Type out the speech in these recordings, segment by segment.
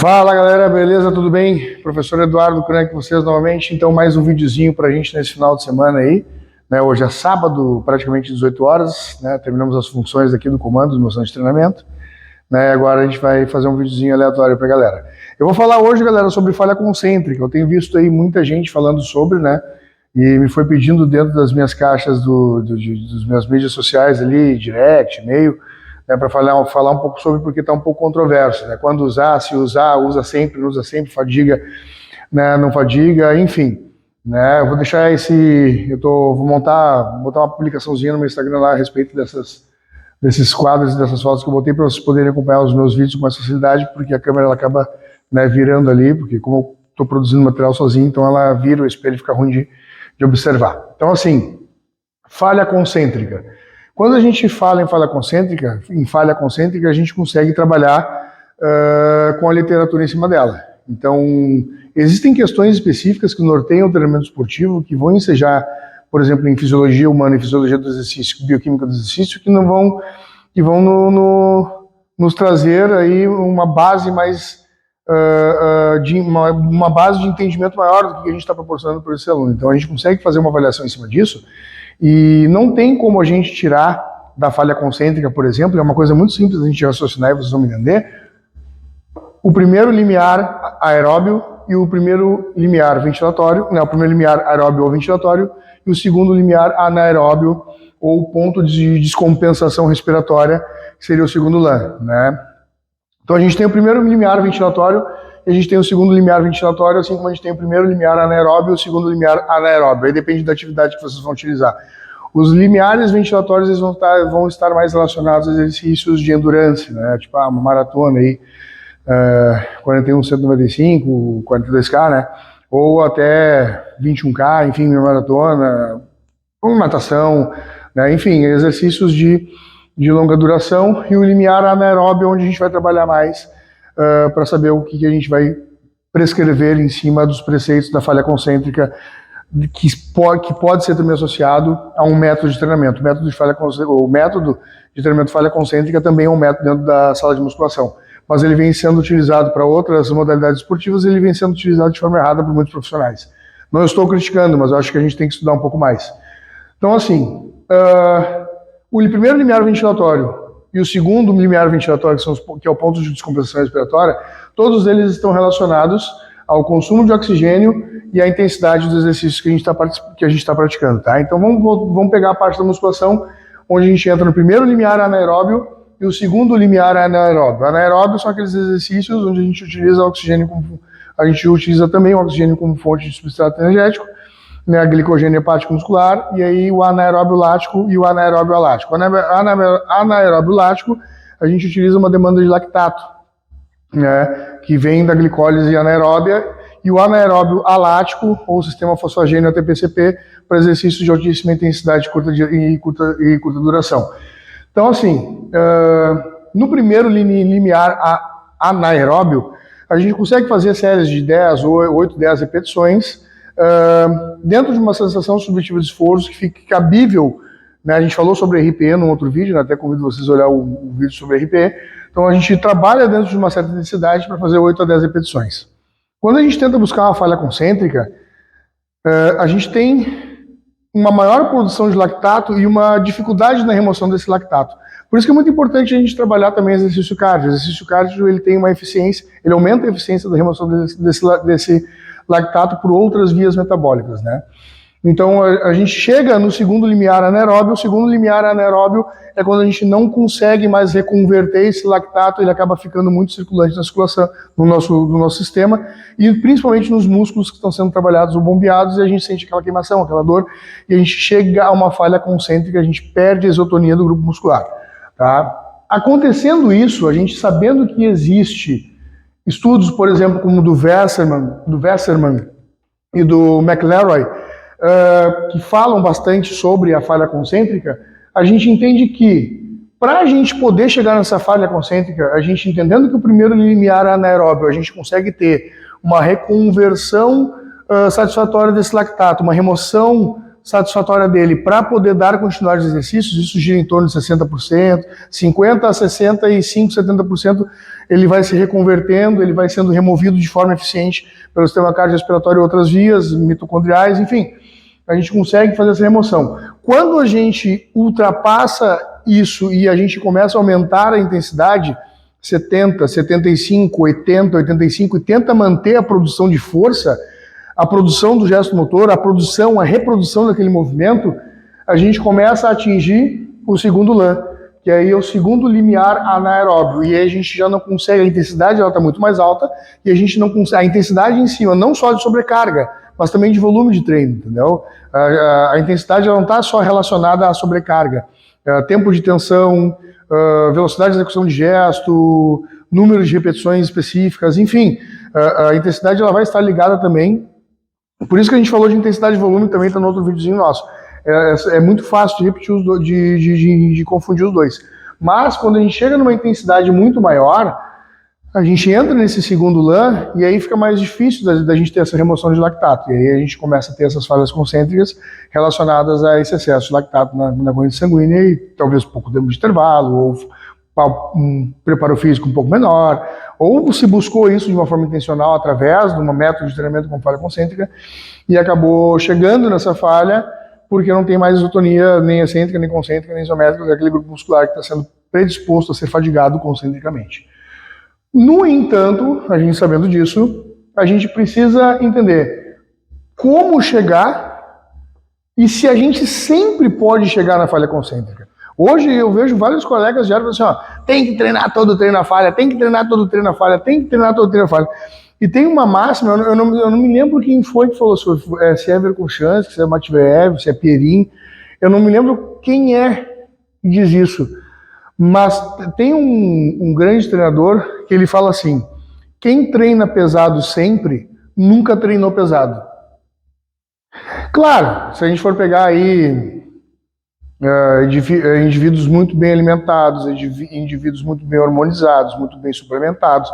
Fala galera, beleza? Tudo bem? Professor Eduardo Crank com vocês novamente. Então, mais um videozinho pra gente nesse final de semana aí. Hoje é sábado, praticamente 18 horas, né? Terminamos as funções aqui do comando, do meu centro de treinamento. Agora a gente vai fazer um videozinho aleatório pra galera. Eu vou falar hoje, galera, sobre falha concêntrica. Eu tenho visto aí muita gente falando sobre, né? E me foi pedindo dentro das minhas caixas das minhas mídias sociais ali, direct, e-mail, para falar um pouco sobre, porque está um pouco controverso, né? Quando usar, se usar, usa sempre, não usa sempre, fadiga, né? Não fadiga, enfim. Eu vou deixar vou botar uma publicaçãozinha no meu Instagram lá a respeito desses quadros e dessas fotos que eu botei para vocês poderem acompanhar os meus vídeos com mais facilidade, porque a câmera ela acaba, virando ali, porque como eu estou produzindo material sozinho, então ela vira o espelho e fica ruim de observar. Então, assim, falha concêntrica. Quando a gente fala em falha concêntrica, a gente consegue trabalhar com a literatura em cima dela. Então, existem questões específicas que norteiam o treinamento esportivo, que vão ensejar, por exemplo, em fisiologia humana e fisiologia do exercício, bioquímica do exercício, que vão nos trazer aí uma base mais uma base de entendimento maior do que a gente está proporcionando para esse aluno. Então, a gente consegue fazer uma avaliação em cima disso. E não tem como a gente tirar da falha concêntrica, por exemplo, é uma coisa muito simples a gente raciocinar e vocês vão me entender, o primeiro limiar aeróbio e o primeiro limiar ventilatório, o primeiro limiar aeróbio ou ventilatório e o segundo limiar anaeróbio ou ponto de descompensação respiratória, que seria o segundo LAN, né? Então a gente tem o primeiro limiar ventilatório e a gente tem o segundo limiar ventilatório, assim como a gente tem o primeiro limiar anaeróbio e o segundo limiar anaeróbio. Aí depende da atividade que vocês vão utilizar. Os limiares ventilatórios eles vão estar mais relacionados a exercícios de endurance, né? Tipo uma maratona aí, 41, 195, 42K, né? Ou até 21K, enfim, uma maratona, ou natação, né? Enfim, exercícios de longa duração, e o limiar anaeróbio, onde a gente vai trabalhar mais para saber o que a gente vai prescrever em cima dos preceitos da falha concêntrica, que pode ser também associado a um método de treinamento. O método de treinamento falha concêntrica também é um método dentro da sala de musculação, mas ele vem sendo utilizado para outras modalidades esportivas e ele vem sendo utilizado de forma errada por muitos profissionais. Não estou criticando, mas eu acho que a gente tem que estudar um pouco mais. Então, assim, o primeiro limiar ventilatório e o segundo limiar ventilatório, que é o ponto de descompensação respiratória, todos eles estão relacionados ao consumo de oxigênio e à intensidade dos exercícios que a gente está praticando, tá? Então vamos pegar a parte da musculação, onde a gente entra no primeiro limiar anaeróbio e o segundo limiar anaeróbio. Anaeróbio são aqueles exercícios onde a gente utiliza também o oxigênio como fonte de substrato energético, né, a glicogênio hepático muscular, e aí o anaeróbio lático e o anaeróbio alático. Anaeróbio lático, a gente utiliza uma demanda de lactato, né, que vem da glicólise anaeróbia, e o anaeróbio alático, ou sistema fosfogênio ATP-CP, para exercícios de altíssima intensidade e curta duração. Então, assim, no primeiro limiar anaeróbio, a gente consegue fazer séries de 8, 10 repetições, dentro de uma sensação subjetiva de esforço que fique cabível, né? A gente falou sobre RPE num outro vídeo, né? Até convido vocês a olhar o vídeo sobre RPE. Então a gente trabalha dentro de uma certa intensidade para fazer 8 a 10 repetições. Quando a gente tenta buscar uma falha concêntrica, a gente tem uma maior produção de lactato e uma dificuldade na remoção desse lactato. Por isso que é muito importante a gente trabalhar também exercício cardio. O exercício cardio ele tem uma eficiência, ele aumenta a eficiência da remoção desse lactato por outras vias metabólicas, né? Então a gente chega no segundo limiar anaeróbio. O segundo limiar anaeróbio é quando a gente não consegue mais reconverter esse lactato, ele acaba ficando muito circulante na circulação, no nosso sistema, e principalmente nos músculos que estão sendo trabalhados ou bombeados, e a gente sente aquela queimação, aquela dor, e a gente chega a uma falha concêntrica, a gente perde a isotonia do grupo muscular, tá? Acontecendo isso, a gente sabendo que existe estudos, por exemplo, como o do Wasserman e do McLeroy, que falam bastante sobre a falha concêntrica, a gente entende que, para a gente poder chegar nessa falha concêntrica, a gente entendendo que o primeiro limiar anaeróbio, a gente consegue ter uma reconversão satisfatória desse lactato, uma remoção satisfatória dele para poder dar continuidade aos exercícios, isso gira em torno de 60%, 50% a 65%, 70%, ele vai se reconvertendo, ele vai sendo removido de forma eficiente pelo sistema cardiorrespiratório e outras vias, mitocondriais, enfim, a gente consegue fazer essa remoção. Quando a gente ultrapassa isso e a gente começa a aumentar a intensidade, 70, 75, 80, 85, e tenta manter a produção de força, a produção do gesto motor, a reprodução daquele movimento, a gente começa a atingir o segundo LAN, que aí é o segundo limiar anaeróbio, e aí a gente já não consegue, a intensidade ela está muito mais alta, e a gente não consegue, a intensidade em cima, não só de sobrecarga, mas também de volume de treino, entendeu? A intensidade ela não está só relacionada à sobrecarga, tempo de tensão, velocidade de execução de gesto, número de repetições específicas, enfim, a intensidade ela vai estar ligada também. Por isso que a gente falou de intensidade e volume, também está no outro videozinho nosso. É muito fácil de repetir de confundir os dois. Mas quando a gente chega numa intensidade muito maior, a gente entra nesse segundo LAN e aí fica mais difícil da gente ter essa remoção de lactato. E aí a gente começa a ter essas falhas concêntricas relacionadas a esse excesso de lactato na corrente sanguínea e talvez pouco tempo de intervalo, ou um preparo físico um pouco menor, ou se buscou isso de uma forma intencional através de um método de treinamento com falha concêntrica e acabou chegando nessa falha porque não tem mais isotonia nem excêntrica, nem concêntrica, nem isométrica daquele grupo muscular que está sendo predisposto a ser fadigado concentricamente. No entanto, a gente sabendo disso, a gente precisa entender como chegar e se a gente sempre pode chegar na falha concêntrica. Hoje eu vejo vários colegas já falando assim, ó, tem que treinar todo o treino na falha, tem que treinar todo o treino na falha, tem que treinar todo o treino na falha. E tem uma máxima, eu não me lembro quem foi que falou, se é Verkhoshansky, se é Matveev, se é Pierin, eu não me lembro quem é que diz isso. Mas tem um grande treinador que ele fala assim, quem treina pesado sempre, nunca treinou pesado. Claro, se a gente for pegar aí indivíduos muito bem alimentados, indivíduos muito bem hormonizados, muito bem suplementados,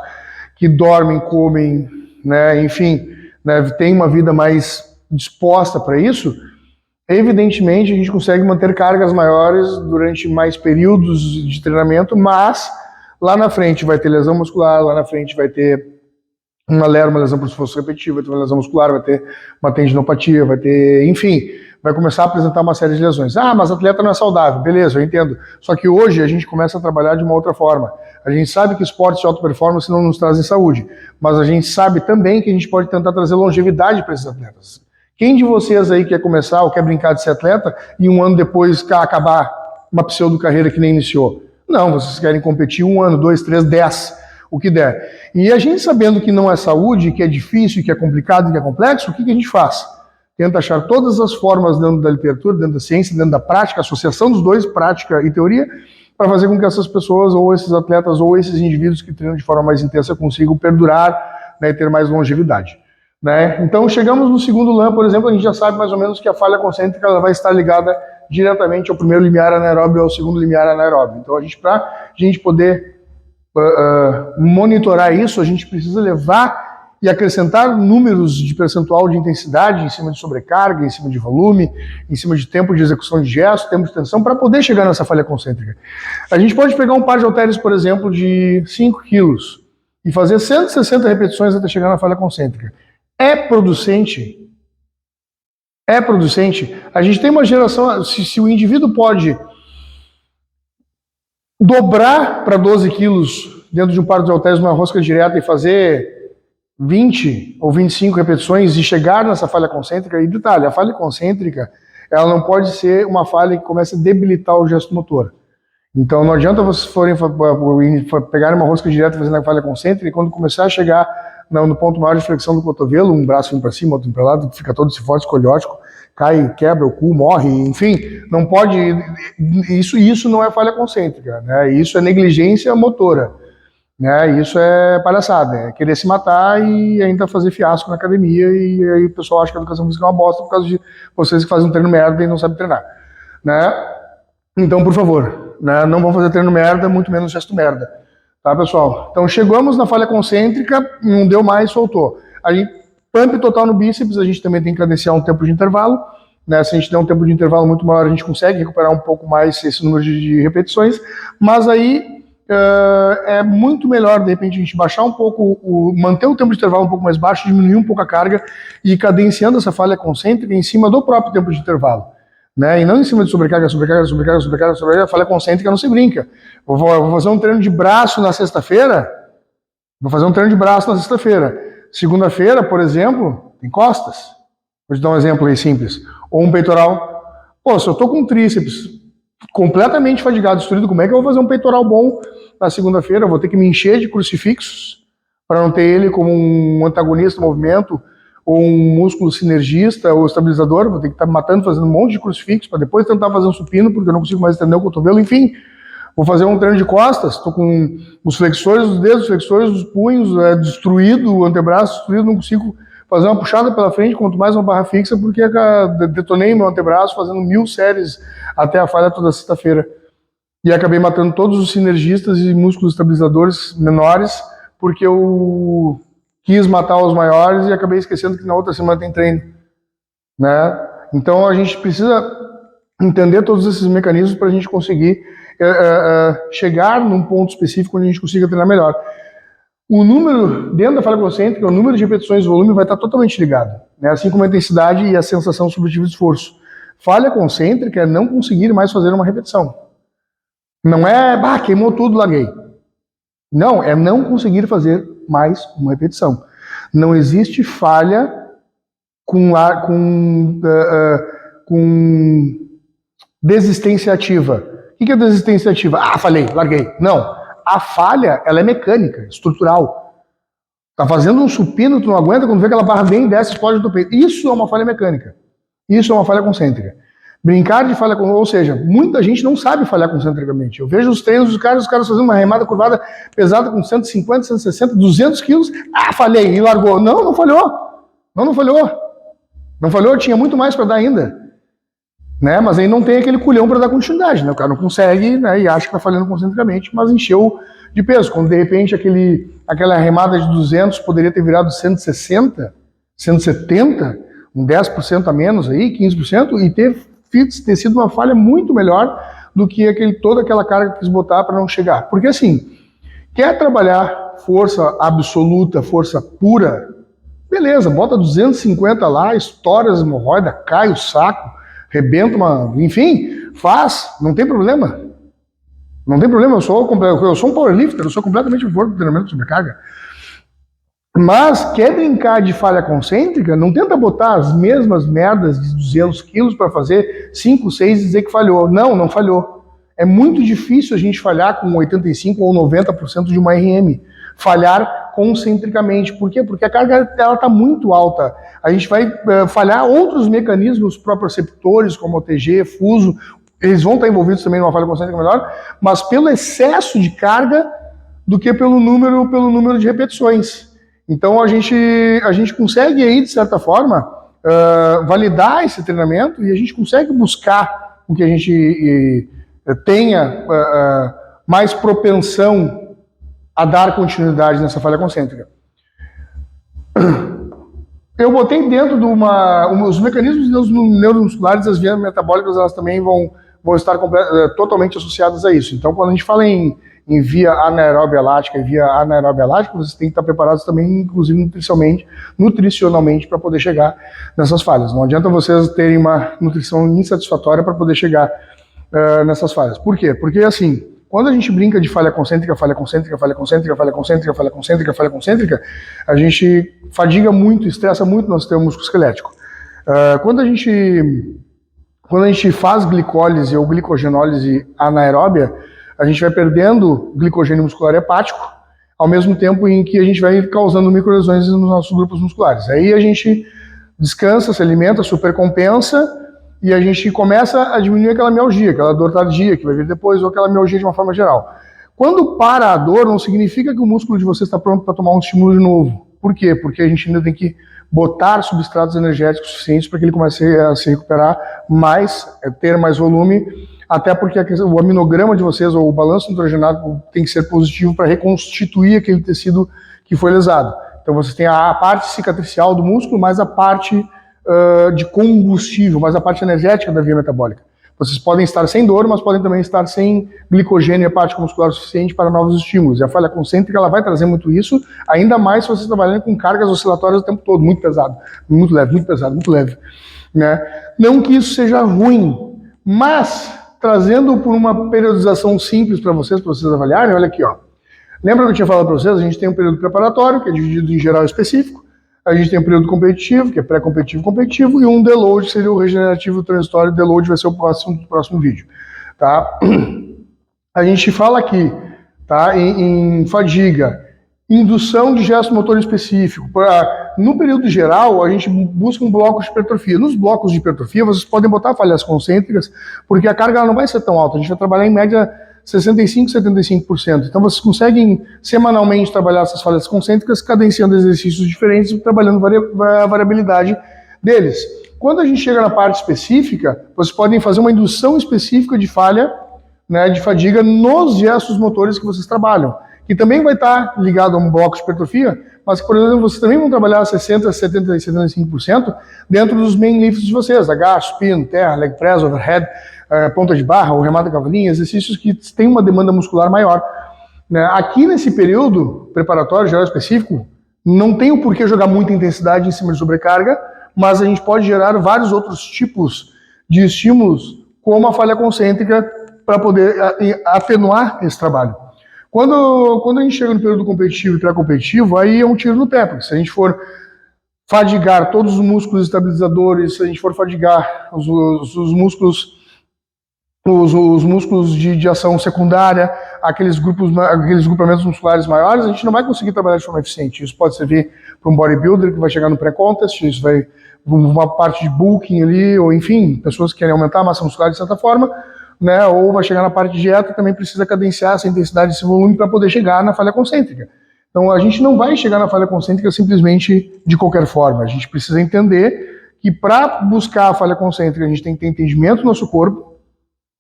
que dormem, comem, né, enfim, né, tem uma vida mais disposta para isso, evidentemente a gente consegue manter cargas maiores durante mais períodos de treinamento, mas lá na frente vai ter lesão muscular, lá na frente vai ter uma lesão por esforço repetitivo, vai ter uma lesão muscular, vai ter uma tendinopatia, vai ter, enfim, vai começar a apresentar uma série de lesões. Ah, mas atleta não é saudável, beleza, eu entendo. Só que hoje a gente começa a trabalhar de uma outra forma. A gente sabe que esportes de alta performance não nos trazem saúde, mas a gente sabe também que a gente pode tentar trazer longevidade para esses atletas. Quem de vocês aí quer começar ou quer brincar de ser atleta e um ano depois acabar uma pseudo-carreira que nem iniciou? Não, vocês querem competir 1 ano, 2, 3, 10, o que der. E a gente sabendo que não é saúde, que é difícil, que é complicado, que é complexo, o que a gente faz? Tenta achar todas as formas dentro da literatura, dentro da ciência, dentro da prática, associação dos dois, prática e teoria, para fazer com que essas pessoas, ou esses atletas, ou esses indivíduos que treinam de forma mais intensa consigam perdurar, né, e ter mais longevidade. Né? Então chegamos no segundo LAN, por exemplo, a gente já sabe mais ou menos que a falha concêntrica ela vai estar ligada diretamente ao primeiro limiar anaeróbio e ao segundo limiar anaeróbio. Então para a gente poder monitorar isso, a gente precisa levar e acrescentar números de percentual de intensidade em cima de sobrecarga, em cima de volume, em cima de tempo de execução de gesto, tempo de tensão, para poder chegar nessa falha concêntrica. A gente pode pegar um par de halteres, por exemplo, de 5 quilos e fazer 160 repetições até chegar na falha concêntrica. É producente? É producente? A gente tem uma geração, se o indivíduo pode dobrar para 12 quilos dentro de um par de halteres numa rosca direta e fazer 20 ou 25 repetições e chegar nessa falha concêntrica, e detalhe, a falha concêntrica, ela não pode ser uma falha que comece a debilitar o gesto motor. Então não adianta vocês pegarem uma rosca direta fazendo a falha concêntrica e quando começar a chegar no ponto maior de flexão do cotovelo, um braço indo para cima, outro para lá, fica todo esse forte escoliótico, cai, quebra o cu, morre, enfim, não pode, isso não é falha concêntrica, né? Isso é negligência motora. Né, isso é palhaçada, é querer se matar e ainda fazer fiasco na academia e aí o pessoal acha que a educação física é uma bosta por causa de vocês que fazem um treino merda e não sabem treinar. Né? Então, por favor, né, não vão fazer treino merda, muito menos gesto merda. Tá, pessoal? Então, chegamos na falha concêntrica, não deu mais, soltou. Aí, pump total no bíceps, a gente também tem que cadenciar um tempo de intervalo, né? Se a gente der um tempo de intervalo muito maior, a gente consegue recuperar um pouco mais esse número de repetições, mas aí é muito melhor, de repente, a gente baixar um pouco, manter o tempo de intervalo um pouco mais baixo, diminuir um pouco a carga e ir cadenciando essa falha concêntrica em cima do próprio tempo de intervalo, né? E não em cima de sobrecarga, a falha concêntrica não se brinca. Vou fazer um treino de braço na sexta-feira, segunda-feira, por exemplo, tem costas. Vou te dar um exemplo aí simples. Ou um peitoral. Pô, se eu tô com um tríceps completamente fadigado, destruído, como é que eu vou fazer um peitoral bom na segunda-feira? Eu vou ter que me encher de crucifixos para não ter ele como um antagonista do movimento, ou um músculo sinergista, ou estabilizador. Vou ter que estar matando, fazendo um monte de crucifixos, para depois tentar fazer um supino, porque eu não consigo mais estender o cotovelo, enfim. Vou fazer um treino de costas, estou com os flexores dos dedos, os flexores dos punhos destruído, o antebraço destruído, não consigo fazer uma puxada pela frente, quanto mais uma barra fixa, porque detonei meu antebraço fazendo 1000 séries até a falha toda sexta-feira. E acabei matando todos os sinergistas e músculos estabilizadores menores, porque eu quis matar os maiores e acabei esquecendo que na outra semana tem treino, né? Então a gente precisa entender todos esses mecanismos para a gente conseguir chegar num ponto específico onde a gente consiga treinar melhor. O número, dentro da falha concêntrica, o número de repetições e volume vai estar totalmente ligado, né? Assim como a intensidade e a sensação subjetiva de esforço. Falha concêntrica é não conseguir mais fazer uma repetição. Não é, queimou tudo, larguei. Não, é não conseguir fazer mais uma repetição. Não existe falha com desistência ativa. O que é desistência ativa? Falhei, larguei. Não. A falha, ela é mecânica, estrutural. Tá fazendo um supino, tu não aguenta, quando vê aquela barra vem, desce, explode no teu peito. Isso é uma falha mecânica. Isso é uma falha concêntrica. Brincar de falha concêntrica, ou seja, muita gente não sabe falhar concentricamente. Eu vejo os treinos dos caras fazendo uma remada curvada pesada com 150, 160, 200 quilos. Falhei, e largou. Não, não falhou. Não falhou. Não falhou, tinha muito mais para dar ainda. Né? Mas aí não tem aquele culhão para dar continuidade, né? O cara não consegue, né? E acha que está falhando concentricamente, mas encheu de peso. Quando de repente aquela remada de 200 poderia ter virado 160, 170, um 10% a menos aí, 15%, e ter sido uma falha muito melhor do que toda aquela carga que quis botar para não chegar. Porque assim, quer trabalhar força absoluta, força pura, beleza, bota 250 lá, estoura as hemorroidas, cai o saco, rebenta enfim, faz, não tem problema. Não tem problema, eu sou um powerlifter, eu sou completamente a favor do treinamento de sobrecarga. Mas quer brincar de falha concêntrica, não tenta botar as mesmas merdas de 200 quilos para fazer 5, 6 e dizer que falhou. Não, não falhou. É muito difícil a gente falhar com 85% ou 90% de uma RM. Falhar concentricamente. Por quê? Porque a carga está muito alta. A gente vai falhar outros mecanismos proprioceptores, como o TG, fuso, eles vão estar envolvidos também numa falha concêntrica menor, mas pelo excesso de carga do que pelo número de repetições. Então a gente consegue aí, de certa forma, validar esse treinamento e a gente consegue buscar o que a gente tenha mais propensão a dar continuidade nessa falha concêntrica. Eu botei dentro de os mecanismos neuromusculares, as vias metabólicas, elas também vão estar totalmente associadas a isso. Então, quando a gente fala em via anaeróbia elástica e via anaeróbia elástica, vocês têm que estar preparados também, inclusive nutricionalmente, para poder chegar nessas falhas. Não adianta vocês terem uma nutrição insatisfatória para poder chegar nessas falhas. Por quê? Porque, assim, quando a gente brinca de falha concêntrica, a gente fadiga muito, estressa muito nosso sistema musculoesquelético. Quando a gente faz glicólise ou glicogenólise anaeróbia, a gente vai perdendo glicogênio muscular hepático, ao mesmo tempo em que a gente vai causando microlesões nos nossos grupos musculares. Aí a gente descansa, se alimenta, supercompensa, e a gente começa a diminuir aquela mialgia, aquela dor tardia que vai vir depois, ou aquela mialgia de uma forma geral. Quando para a dor, não significa que o músculo de você está pronto para tomar um estímulo de novo. Por quê? Porque a gente ainda tem que botar substratos energéticos suficientes para que ele comece a se recuperar mais, ter mais volume, até porque o aminograma de vocês, ou o balanço nitrogenado, tem que ser positivo para reconstituir aquele tecido que foi lesado. Então vocês têm a parte cicatricial do músculo, mais a parte de combustível, mas a parte energética da via metabólica. Vocês podem estar sem dor, mas podem também estar sem glicogênio hepático muscular suficiente para novos estímulos. E a falha concêntrica ela vai trazer muito isso, ainda mais se vocês trabalhando com cargas oscilatórias o tempo todo, muito pesado, muito leve, muito pesado, muito leve. Né? Não que isso seja ruim, mas trazendo por uma periodização simples para vocês avaliarem, olha aqui, ó. Lembra que eu tinha falado para vocês? A gente tem um período preparatório, que é dividido em geral e específico. A gente tem um período competitivo, que é pré-competitivo e competitivo, e um deload seria o regenerativo transitório. Deload vai ser o próximo vídeo. Tá? A gente fala aqui tá, em fadiga, indução de gesto motor específico. No período geral, a gente busca um bloco de hipertrofia. Nos blocos de hipertrofia, vocês podem botar falhas concêntricas, porque a carga não vai ser tão alta. A gente vai trabalhar em média 65%, 75%. Então vocês conseguem semanalmente trabalhar essas falhas concêntricas, cadenciando exercícios diferentes e trabalhando a variabilidade deles. Quando a gente chega na parte específica, vocês podem fazer uma indução específica de falha, né, de fadiga nos gestos motores que vocês trabalham, que também vai estar ligado a um bloco de hipertrofia, mas que, por exemplo, vocês também vão trabalhar 60%, 70% e 75% dentro dos main lifts de vocês, agacho, supino, terra, leg press, overhead, ponta de barra, ou remada cavalinha, exercícios que têm uma demanda muscular maior. Aqui nesse período preparatório, geral específico, não tem o porquê jogar muita intensidade em cima de sobrecarga, mas a gente pode gerar vários outros tipos de estímulos, como a falha concêntrica, para poder atenuar esse trabalho. Quando a gente chega no período competitivo e pré-competitivo, aí é um tiro no pé, porque se a gente for fadigar todos os músculos estabilizadores, se a gente for fadigar os músculos de ação secundária, aqueles grupamentos musculares maiores, a gente não vai conseguir trabalhar de forma eficiente. Isso pode servir para um bodybuilder que vai chegar no pré-contest, isso vai uma parte de bulking ali, ou enfim, pessoas que querem aumentar a massa muscular de certa forma, né, ou vai chegar na parte de dieta, também precisa cadenciar essa intensidade, esse volume para poder chegar na falha concêntrica. Então a gente não vai chegar na falha concêntrica simplesmente de qualquer forma. A gente precisa entender que para buscar a falha concêntrica a gente tem que ter entendimento do nosso corpo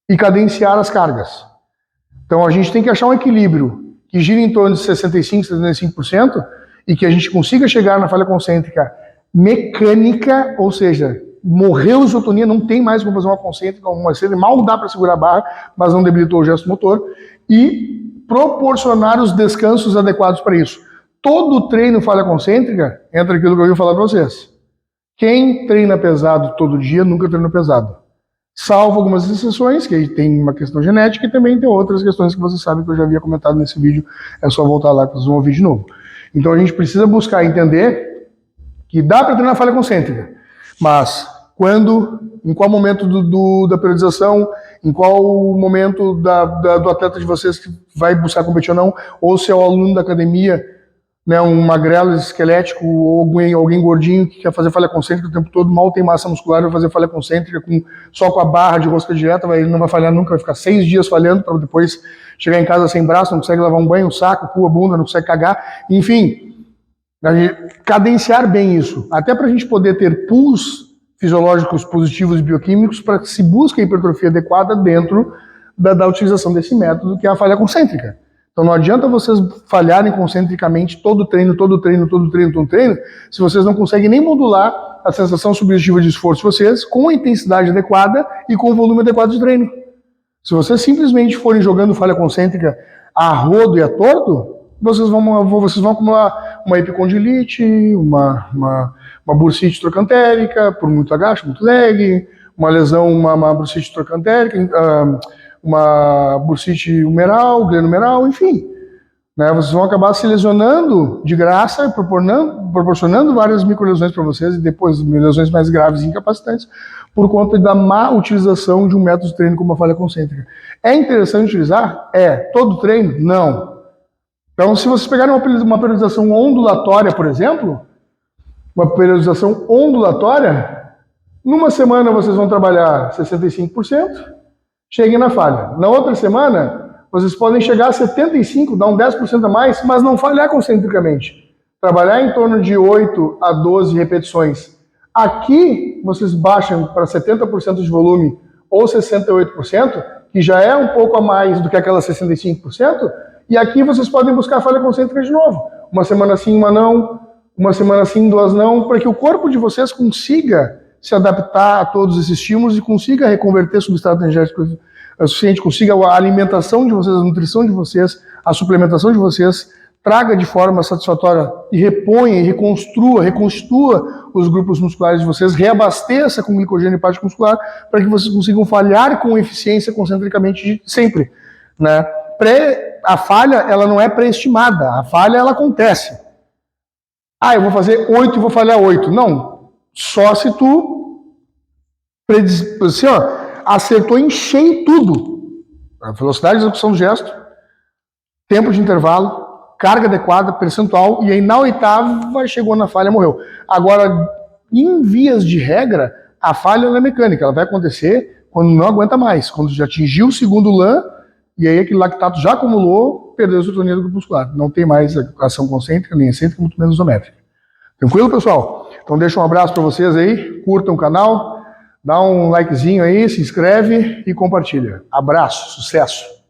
e cadenciar as cargas. Então a gente tem que achar um equilíbrio que gira em torno de 65%, 75% e que a gente consiga chegar na falha concêntrica mecânica, ou seja, morreu a isotonia, não tem mais como fazer uma concêntrica, mal dá para segurar a barra, mas não debilitou o gesto motor, e proporcionar os descansos adequados para isso. Todo treino falha concêntrica entra aquilo que eu ia falar para vocês. Quem treina pesado todo dia nunca treina pesado. Salvo algumas exceções, que aí tem uma questão genética e também tem outras questões que vocês sabem que eu já havia comentado nesse vídeo, é só voltar lá que vocês vão ouvir de novo. Então a gente precisa buscar entender que dá para treinar falha concêntrica, mas em qual momento da periodização, em qual momento do atleta de vocês que vai buscar competir ou não, ou se é o aluno da academia, né, um magrelo esquelético ou alguém gordinho que quer fazer falha concêntrica o tempo todo, mal tem massa muscular, vai fazer falha concêntrica só com a barra de rosca direta, ele não vai falhar nunca, vai ficar 6 dias falhando para depois chegar em casa sem braço, não consegue lavar um banho, um saco, pua a bunda, não consegue cagar, enfim, cadenciar bem isso, até para a gente poder ter pools fisiológicos positivos e bioquímicos para que se busque a hipertrofia adequada dentro da utilização desse método, que é a falha concêntrica. Então não adianta vocês falharem concentricamente todo treino, se vocês não conseguem nem modular a sensação subjetiva de esforço de vocês com a intensidade adequada e com o volume adequado de treino. Se vocês simplesmente forem jogando falha concêntrica a rodo e a torto, vocês vão acumular uma epicondilite, uma bursite trocantérica, por muito agacho, muito leg, uma lesão, uma bursite trocantérica, uma bursite humeral, glenohumeral, enfim. Né? Vocês vão acabar se lesionando de graça, proporcionando várias microlesões para vocês e depois lesões mais graves e incapacitantes por conta da má utilização de um método de treino como a falha concêntrica. É interessante utilizar? Todo treino? Não. Então, se vocês pegarem uma periodização ondulatória, por exemplo, numa semana vocês vão trabalhar 65%, cheguem na falha. Na outra semana, vocês podem chegar a 75%, dar um 10% a mais, mas não falhar concentricamente. Trabalhar em torno de 8 a 12 repetições. Aqui, vocês baixam para 70% de volume ou 68%, que já é um pouco a mais do que aquelas 65%, e aqui vocês podem buscar a falha concêntrica de novo. Uma semana sim, uma não, uma semana sim, 2 não, para que o corpo de vocês consiga se adaptar a todos esses estímulos e consiga reconverter substrato energético suficiente, consiga a alimentação de vocês, a nutrição de vocês, a suplementação de vocês, traga de forma satisfatória e reponha e reconstitua os grupos musculares de vocês, reabasteça com glicogênio e parte muscular para que vocês consigam falhar com eficiência concentricamente sempre, né? A falha, ela não é pré-estimada, a falha, ela acontece. Ah, eu vou fazer 8 e vou falhar 8. Não, só se tu assim, ó, acertou em cheio tudo. A velocidade de execução do gesto, tempo de intervalo, carga adequada, percentual, e aí na 8ª chegou na falha, morreu. Agora, em vias de regra, a falha é mecânica, ela vai acontecer quando não aguenta mais, quando já atingiu o segundo LAN, e aí aquele lactato já acumulou, perdeu a serotonina do grupo muscular. Não tem mais ação concêntrica, nem excêntrica, muito menos isométrica. Tranquilo, pessoal? Então deixa um abraço para vocês aí, curtam o canal, dá um likezinho aí, se inscreve e compartilha. Abraço, sucesso!